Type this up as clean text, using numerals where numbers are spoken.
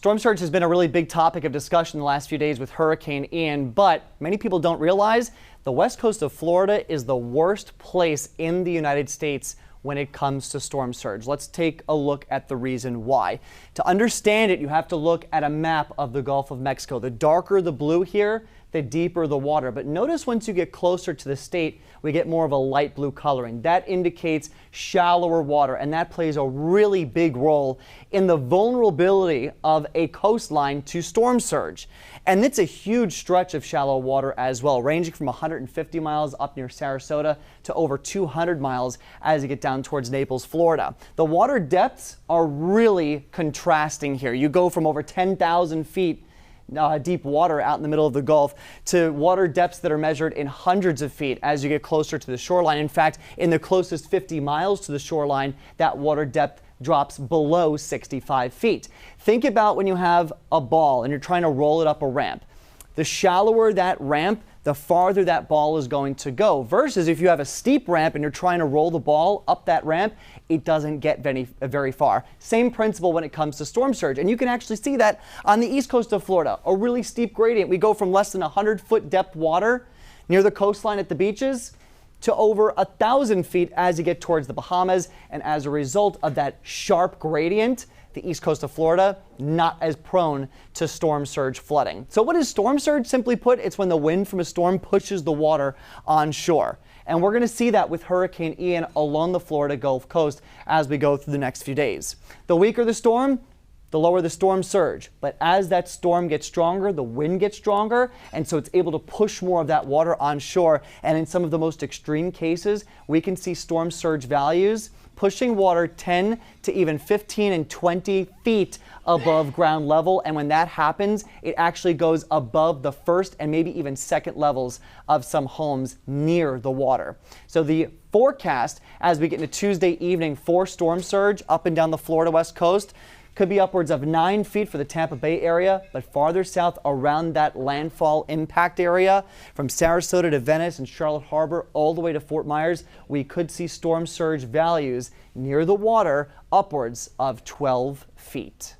Storm surge has been a really big topic of discussion the last few days with Hurricane Ian, but many people don't realize the west coast of Florida is the worst place in the United States when it comes to storm surge. Let's take a look at the reason why. To understand it, you have to look at a map of the Gulf of Mexico. The darker the blue here, the deeper the water. But notice once you get closer to the state, we get more of a light blue coloring. That indicates shallower water, and that plays a really big role in the vulnerability of a coastline to storm surge. And it's a huge stretch of shallow water as well, ranging from 150 miles up near Sarasota to over 200 miles as you get down towards Naples, Florida. The water depths are really contrasting here. You go from over 10,000 feet deep water out in the middle of the Gulf to water depths that are measured in hundreds of feet as you get closer to the shoreline. In fact, in the closest 50 miles to the shoreline, that water depth drops below 65 feet. Think about when you have a ball and you're trying to roll it up a ramp. The shallower that ramp, the farther that ball is going to go, versus if you have a steep ramp and you're trying to roll the ball up that ramp, it doesn't get very far. Same principle when it comes to storm surge, and you can actually see that on the east coast of Florida, a really steep gradient. We go from less than 100-foot depth water near the coastline at the beaches to over 1,000 feet as you get towards the Bahamas, and as a result of that sharp gradient, the east coast of Florida not as prone to storm surge flooding. So what is storm surge? Simply put, it's when the wind from a storm pushes the water onshore. And we're going to see that with Hurricane Ian along the Florida Gulf Coast as we go through the next few days. The weaker the storm, the lower the storm surge. But as that storm gets stronger, the wind gets stronger, and so it's able to push more of that water onshore. And in some of the most extreme cases, we can see storm surge values pushing water 10 to even 15 and 20 feet above ground level. And when that happens, it actually goes above the first and maybe even second levels of some homes near the water. So the forecast as we get into Tuesday evening for storm surge up and down the Florida west coast could be upwards of 9 feet for the Tampa Bay area, but farther south around that landfall impact area, from Sarasota to Venice and Charlotte Harbor all the way to Fort Myers, we could see storm surge values near the water upwards of 12 feet.